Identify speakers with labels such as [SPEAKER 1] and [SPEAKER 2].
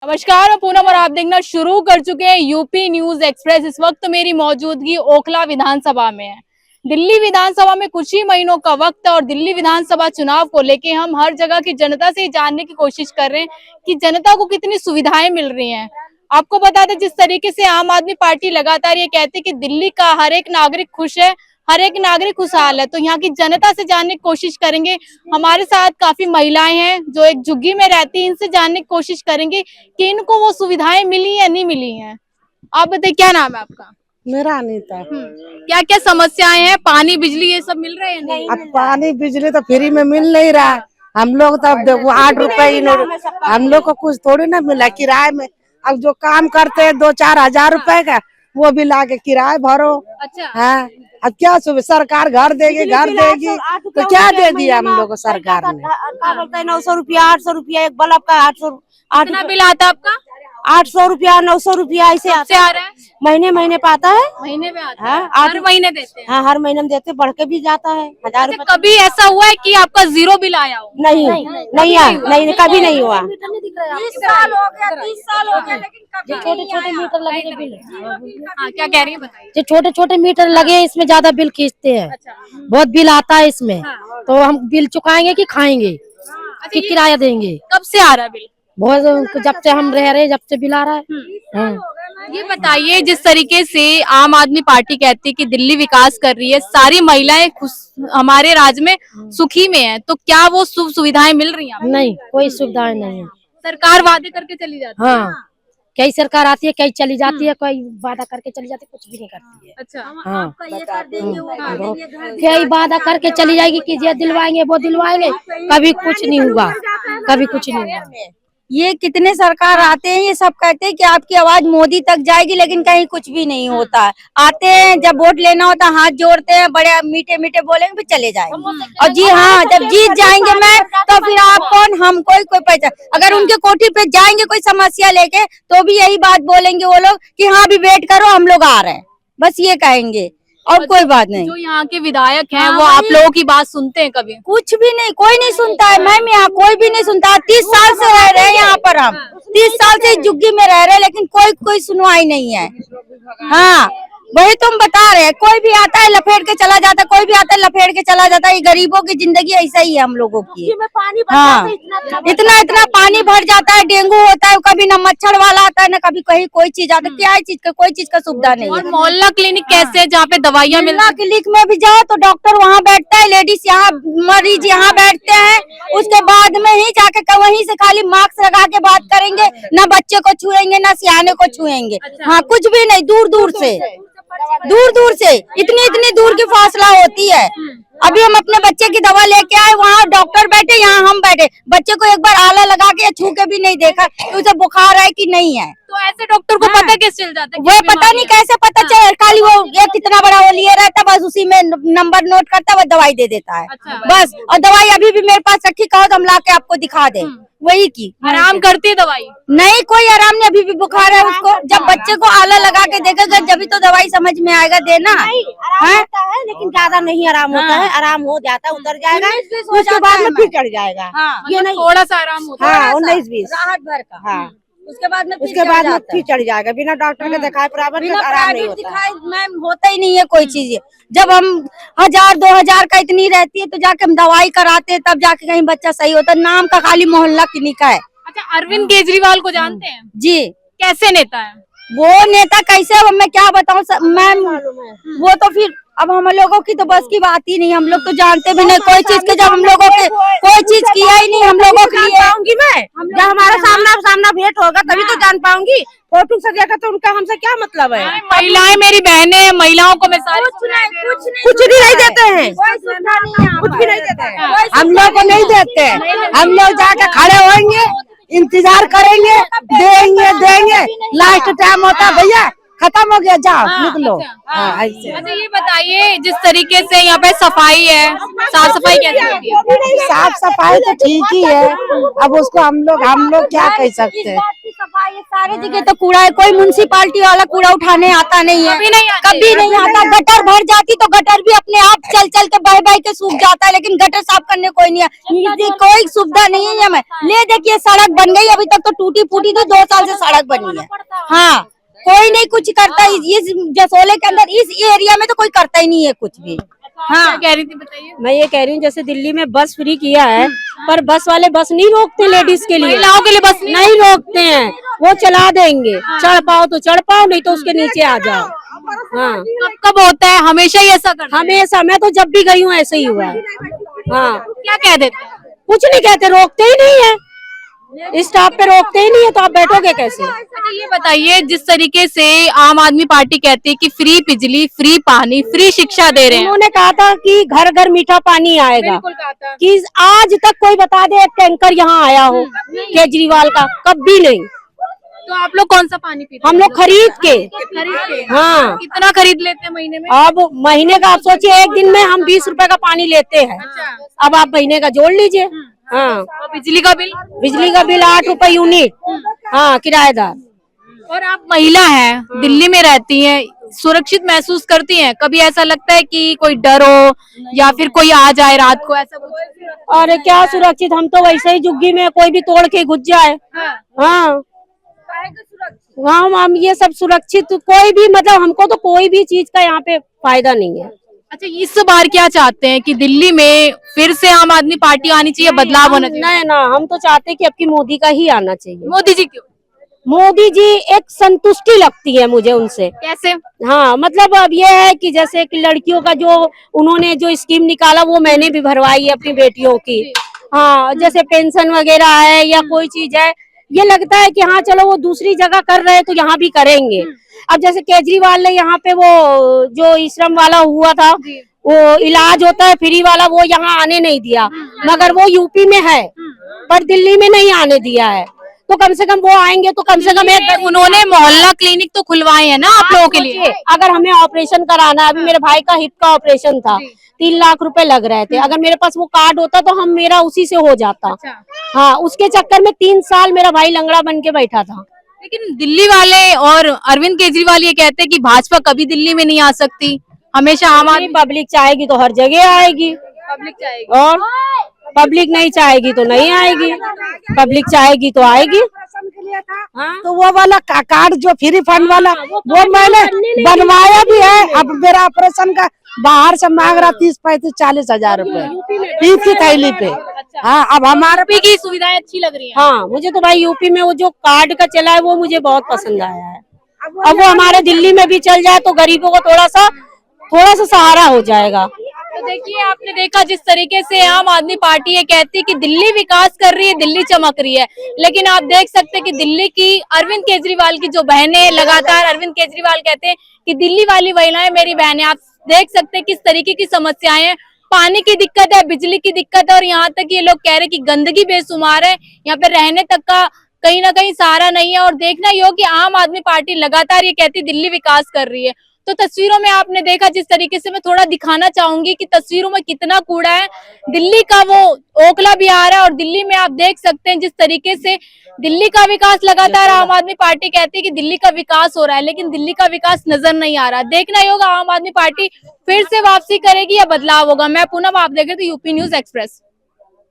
[SPEAKER 1] नमस्कार, मैं पूनम और आप देखना शुरू कर चुके हैं यूपी न्यूज एक्सप्रेस। इस वक्त मेरी मौजूदगी ओखला विधानसभा में है। दिल्ली विधानसभा में कुछ ही महीनों का वक्त है और दिल्ली विधानसभा चुनाव को लेके हम हर जगह की जनता से जानने की कोशिश कर रहे हैं कि जनता को कितनी सुविधाएं मिल रही हैं। आपको बता दें, जिस तरीके से आम आदमी पार्टी लगातार ये कहती है कि दिल्ली का हर एक नागरिक खुश है, हर एक नागरिक खुशहाल है, तो यहाँ की जनता से जानने की कोशिश करेंगे। हमारे साथ काफी महिलाएं हैं जो एक झुग्गी में रहती हैं, इनसे जानने की कोशिश करेंगे कि इनको वो सुविधाएं मिली या नहीं मिली हैं। आप बताइए, क्या नाम है आपका?
[SPEAKER 2] मेरा अनीता।
[SPEAKER 1] क्या क्या समस्याएं हैं? पानी बिजली ये सब मिल रहे हैं? नहीं,
[SPEAKER 2] अब पानी बिजली तो फ्री में मिल नहीं रहा है। हम लोग तो अब देखो 8 रुपए हम लोग को कुछ थोड़ी ना मिला किराए में। अब जो काम करते हैं 2-4 हजार रुपए का, वो भी ला के किराए भरो।
[SPEAKER 1] अच्छा,
[SPEAKER 2] हाँ, अब क्या सुबह सरकार घर देगी तो क्या दे दिया हम लोग को सरकार ने?
[SPEAKER 3] 900 रुपया 800 रुपया एक बल्ब का 800
[SPEAKER 1] कितना बिल आता है आपका?
[SPEAKER 3] 800 रुपया 900 रुपया ऐसे
[SPEAKER 1] से आ रहा है?
[SPEAKER 3] महीने पे आता है।
[SPEAKER 1] महीने में आता है?
[SPEAKER 3] हाँ,
[SPEAKER 1] हर महीने देते हैं?
[SPEAKER 3] हाँ, हर महीने में देते, बढ़ के भी जाता है 1000
[SPEAKER 1] अच्छा, कभी ऐसा हुआ है कि आपका जीरो बिल आया हो?
[SPEAKER 3] नहीं, कभी नहीं हुआ।
[SPEAKER 4] 30 साल हो गया, 30 साल हो गया, लेकिन
[SPEAKER 3] छोटे छोटे मीटर लगे बिल,
[SPEAKER 1] हाँ, क्या कह रही है बताइए।
[SPEAKER 3] जो छोटे छोटे मीटर लगे इसमें ज्यादा बिल खींचते हैं।
[SPEAKER 1] अच्छा,
[SPEAKER 3] बहुत बिल आता है इसमें।
[SPEAKER 1] हाँ।
[SPEAKER 3] तो हम बिल चुकाएंगे कि खाएंगे कि किराया देंगे?
[SPEAKER 1] कब से आ रहा है बिल?
[SPEAKER 3] बहुत जब से हम रह रहे, जब से बिल आ रहा है।
[SPEAKER 1] ये बताइए, जिस तरीके से आम आदमी पार्टी कहती है कि दिल्ली विकास कर रही है, सारी महिलाएं खुश हमारे राज्य में सुखी में है, तो क्या वो सुख सुविधाएं मिल रही हैं?
[SPEAKER 3] नहीं, कोई सुविधाएं नहीं है।
[SPEAKER 1] सरकार वादे करके चली जाती है।
[SPEAKER 3] हाँ, कई सरकार आती है, कई चली जाती है, कोई वादा करके चली जाती है, कुछ भी नहीं करती है।
[SPEAKER 1] अच्छा,
[SPEAKER 3] हाँ, कई वादा करके चली जाएगी कि ये दिलवाएंगे वो दिलवाएंगे, कभी कुछ नहीं हुआ, कभी कुछ नहीं हुआ।
[SPEAKER 4] ये कितने सरकार आते हैं, ये सब कहते हैं कि आपकी आवाज मोदी तक जाएगी, लेकिन कहीं कुछ भी नहीं होता है। आते हैं, जब वोट लेना होता है हाथ जोड़ते हैं, बड़े मीठे मीठे बोलेंगे फिर चले जाएंगे। और जी हाँ, जब जीत जाएंगे मैं, तो फिर आप कौन हम कोई पहचान। अगर उनके कोठी पे जाएंगे कोई समस्या लेके, तो भी यही बात बोलेंगे वो लोग कि हाँ भी वेट करो, हम लोग आ रहे हैं, बस ये कहेंगे और कोई बात नहीं।
[SPEAKER 1] जो यहाँ के विधायक हैं,
[SPEAKER 4] हाँ,
[SPEAKER 1] वो आप लोगों की बात सुनते हैं कभी?
[SPEAKER 4] कुछ भी नहीं, कोई नहीं सुनता है मैम, यहाँ कोई भी नहीं सुनता है। 30 साल से रह रहे हैं यहाँ पर हम, 30 साल से झुग्गी में रह रहे हैं, लेकिन कोई सुनवाई नहीं है। हाँ, वही तुम बता रहे हैं, कोई भी आता है लपेट के चला जाता है, कोई भी आता है लपेट के चला जाता है। ये गरीबों की जिंदगी ऐसा ही है हम लोगों की। हाँ, इतना पानी भर जाता है, डेंगू होता है, कभी न मच्छर वाला आता है, न कभी कहीं कोई चीज आता है। क्या चीज का कोई चीज का सुविधा नहीं
[SPEAKER 1] और
[SPEAKER 4] है।
[SPEAKER 1] मोहल्ला क्लिनिक कैसे है, जहाँ पे दवाइयाँ मिलती हैं?
[SPEAKER 4] क्लिनिक में भी जाओ तो डॉक्टर वहाँ बैठता है, लेडीज यहाँ, मरीज यहाँ बैठते हैं, उसके बाद में ही जाके वहीं से खाली मास्क लगा के बात करेंगे, न बच्चे को छुएंगे न सियाने को छुएंगे। हाँ, कुछ भी नहीं, दूर दूर से इतनी दूर की फासला होती है। अभी हम अपने बच्चे की दवा लेके आए, वहाँ डॉक्टर बैठे, यहाँ हम बैठे, बच्चे को एक बार आला लगा के छू के भी नहीं देखा कि उसे बुखार है कि नहीं है।
[SPEAKER 1] तो ऐसे डॉक्टर को पता कैसे चल जाता है?
[SPEAKER 4] वो पता नहीं कैसे पता चले, खाली वो ये कितना बड़ा वो लिए रहता, बस उसी में नंबर नोट करता, वो दवाई दे देता है।
[SPEAKER 1] अच्छा,
[SPEAKER 4] बस, और दवाई अभी भी मेरे पास रखी, कहो तो हम ला के आपको दिखा दे। वही की
[SPEAKER 1] आराम करती है दवाई?
[SPEAKER 4] नहीं, कोई आराम नहीं, अभी भी बुखार है उसको। जब बच्चे को आला लगा के देखेगा जब तो दवाई समझ में आएगा देना है।
[SPEAKER 3] लेकिन ज्यादा नहीं आराम होता है, आराम हो जाता है, उतर जाएगा, उसके बाद में फिर चढ़ जाएगा।
[SPEAKER 4] ये नहीं,
[SPEAKER 1] थोड़ा सा आराम होता है।
[SPEAKER 3] हाँ, 19-20
[SPEAKER 4] राहत भर का।
[SPEAKER 3] हाँ,
[SPEAKER 4] उसके बाद में
[SPEAKER 3] फिर चढ़ जाएगा, बिना डॉक्टर के दिखाए प्राइवेट में आराम नहीं होता है।
[SPEAKER 4] मैम होता ही नहीं है कोई चीज। जब हम 1000-2000 का इतनी रहती है, तो जाके हम दवाई कराते हैं, तब जाके कहीं बच्चा सही होता है। नाम का खाली मोहल्ला क्लिनिक है।
[SPEAKER 1] अच्छा, अरविंद केजरीवाल को जानते हैं?
[SPEAKER 4] जी,
[SPEAKER 1] कैसे नेता है
[SPEAKER 4] वो नेता कैसे, अब मैं क्या बताऊँ मैम, वो तो फिर अब हम लोगों की तो बस की बात ही नहीं, हम लोग तो जानते भी नहीं कोई चीज के। जब हम लोगों के कोई चीज किया ही नहीं हम लोगों के लिए।
[SPEAKER 3] पाऊंगी मैं, जब हमारा सामना भेंट होगा तभी तो जान पाऊंगी। फोटो से देखा तो उनका हमसे क्या मतलब है?
[SPEAKER 1] महिलाएं मेरी बहनें हैं, महिलाओं को मैं सारी
[SPEAKER 3] कुछ भी नहीं देते हैं, कुछ भी नहीं देते हैं।
[SPEAKER 2] हम लोग को नहीं देते, हम लोग जाके खड़े होंगे, इंतजार करेंगे, देंगे, लास्ट टाइम होता है भैया खत्म हो गया, जाओ निकलो। ऐसे।
[SPEAKER 1] अच्छा, ये बताइए, जिस तरीके से यहाँ पे सफाई है, साफ सफाई कैसे होती है?
[SPEAKER 2] साफ सफाई तो ठीक ही है, अब उसको हम लोग क्या कह सकते हैं।
[SPEAKER 4] सारे जगह तो कूड़ा है, कोई म्युनिसिपालिटी वाला कूड़ा उठाने आता नहीं है, कभी नहीं आता। गटर भर जाती तो गटर भी अपने आप चल चल के बह बह के सूख जाता है, लेकिन गटर साफ करने कोई नहीं है, कोई सुविधा नहीं है हमें। ले देखिए सड़क बन गई, अभी तक तो टूटी फूटी थी, 2 साल से सड़क बनी है। हाँ, कोई नहीं कुछ करता, इस जसोले के अंदर इस एरिया में तो कोई करता ही नहीं है कुछ भी।
[SPEAKER 1] हाँ, कह रही थी, बताइए।
[SPEAKER 3] मैं ये कह रही हूँ जैसे दिल्ली में बस फ्री किया है, पर बस वाले बस नहीं रोकते लेडीज के लिए,
[SPEAKER 1] महिलाओं के लिए बस
[SPEAKER 3] नहीं रोकते हैं, वो चला देंगे, चढ़ पाओ तो चढ़ पाओ, नहीं तो उसके नीचे आ जाओ। हाँ,
[SPEAKER 1] कब कब होता है? हमेशा ही ऐसा करते हैं?
[SPEAKER 3] हमेशा, मैं तो जब भी गई हूँ ऐसे ही हुआ है। हाँ,
[SPEAKER 1] क्या कह देते हैं?
[SPEAKER 3] कुछ नहीं कहते, रोकते ही नहीं है, स्टॉप पे रोकते ही नहीं है, तो आप बैठोगे कैसे?
[SPEAKER 1] अच्छा, ये बताइए, जिस तरीके से आम आदमी पार्टी कहती है कि फ्री बिजली, फ्री पानी, फ्री शिक्षा दे रहे हैं,
[SPEAKER 3] उन्होंने कहा था कि घर घर मीठा पानी आएगा,
[SPEAKER 1] बिल्कुल कहा था।
[SPEAKER 3] कि आज तक कोई बता दे एक टैंकर यहाँ आया हो केजरीवाल का, कभी नहीं।
[SPEAKER 1] तो आप लोग कौन सा पानी पीते
[SPEAKER 3] हम लोग खरीद के, हाँ,
[SPEAKER 1] कितना खरीद लेते हैं महीने में?
[SPEAKER 3] अब महीने का आप सोचिए, एक दिन में हम 20 रुपए का पानी लेते हैं, अब आप महीने का जोड़ लीजिए। हाँ,
[SPEAKER 1] और बिजली का बिल?
[SPEAKER 3] बिजली का बिल 8 रुपए यूनिट, हाँ, किराएदार।
[SPEAKER 1] और आप महिला हैं, दिल्ली में रहती हैं, सुरक्षित महसूस करती हैं? कभी ऐसा लगता है कि कोई डर हो या फिर कोई आ जाए रात को, ऐसा कुछ?
[SPEAKER 3] अरे क्या सुरक्षित, हम तो वैसे ही झुग्गी में, कोई भी तोड़ के घुस जाए। हाँ, हम ये सब सुरक्षित, कोई भी मतलब हमको तो कोई भी चीज का यहाँ पे फायदा नहीं है।
[SPEAKER 1] अच्छा, इस बार क्या चाहते हैं कि दिल्ली में फिर से आम आदमी पार्टी आनी चाहिए, बदलाव होना चाहिए?
[SPEAKER 3] नहीं ना, हम तो चाहते हैं कि अब की मोदी का ही आना चाहिए।
[SPEAKER 1] मोदी जी क्यों?
[SPEAKER 3] मोदी जी एक संतुष्टि लगती है मुझे उनसे।
[SPEAKER 1] कैसे?
[SPEAKER 3] हाँ, मतलब अब ये है कि जैसे कि लड़कियों का जो उन्होंने जो स्कीम निकाला वो मैंने भी भरवाई है अपनी बेटियों की। हाँ, जैसे पेंशन वगैरह है या कोई चीज है, ये लगता है कि हाँ चलो वो दूसरी जगह कर रहे हैं तो यहाँ भी करेंगे। अब जैसे केजरीवाल ने यहाँ पे वो जो ई श्रम वाला हुआ था, वो इलाज होता है फ्री वाला, वो यहाँ आने नहीं दिया, मगर वो यूपी में है पर दिल्ली में नहीं आने दिया है। तो कम से कम वो आएंगे तो कम से कम एक,
[SPEAKER 1] उन्होंने मोहल्ला क्लिनिक तो खुलवाए हैं ना आप लोगों के लिए।
[SPEAKER 3] अगर हमें ऑपरेशन कराना है, अभी मेरे भाई का हिप का ऑपरेशन था, 3 लाख रुपए लग रहे थे, अगर मेरे पास वो कार्ड होता तो हम मेरा उसी से हो जाता। हाँ, उसके चक्कर में 3 साल मेरा भाई लंगड़ा बन के बैठा था।
[SPEAKER 1] लेकिन दिल्ली वाले और अरविंद केजरीवाल ये कहते हैं कि भाजपा कभी दिल्ली में नहीं आ सकती, हमेशा आम आदमी।
[SPEAKER 3] पब्लिक चाहेगी तो हर जगह आएगी,
[SPEAKER 1] पब्लिक चाहेगी,
[SPEAKER 3] और पब्लिक नहीं चाहेगी तो नहीं आएगी, पब्लिक चाहेगी तो आएगी। हाँ,
[SPEAKER 2] तो वो वाला कार्ड जो फ्री फंड वाला वो मैंने बनवाया भी है। अब मेरा ऑपरेशन का बाहर से मांग रहा 30-35-40 हजार रुपए फीस की थैली पे। हाँ, अब हमारे
[SPEAKER 1] यूपी की सुविधाएं अच्छी लग रही हैं।
[SPEAKER 3] हाँ, मुझे तो भाई यूपी में वो जो कार्ड का चला है वो मुझे बहुत पसंद आया है। अब वो हमारे दिल्ली में भी चल जाए तो गरीबों को थोड़ा सा सहारा हो जाएगा।
[SPEAKER 1] तो देखिए, आपने देखा जिस तरीके से आम आदमी पार्टी ये कहती है कि दिल्ली विकास कर रही है, दिल्ली चमक रही है, लेकिन आप देख सकते हैं कि दिल्ली की अरविंद केजरीवाल की जो बहनें, लगातार अरविंद केजरीवाल कहते हैं कि दिल्ली वाली महिलाएं मेरी बहनें। आप देख सकते हैं किस तरीके की समस्याएं हैं, पानी की दिक्कत है, बिजली की दिक्कत है, और यहाँ तक ये लोग कह रहे हैं कि गंदगी बेशुमार है, यहाँ पे रहने तक का कहीं ना कहीं सहारा नहीं है। और देखना ये हो कि आम आदमी पार्टी लगातार ये कहती दिल्ली विकास कर रही है। तो तस्वीरों में आपने देखा, जिस तरीके से मैं थोड़ा दिखाना चाहूंगी कि तस्वीरों में कितना कूड़ा है। दिल्ली का वो ओखला बिहार है, और दिल्ली में आप देख सकते हैं जिस तरीके से दिल्ली का विकास लगातार आम आदमी पार्टी कहती है कि दिल्ली का विकास हो रहा है, लेकिन दिल्ली का विकास नजर नहीं आ रहा। देखना ही होगा आम आदमी पार्टी फिर से वापसी करेगी या बदलाव होगा। मैं पूनम, आप देख रहे थे यूपी न्यूज एक्सप्रेस।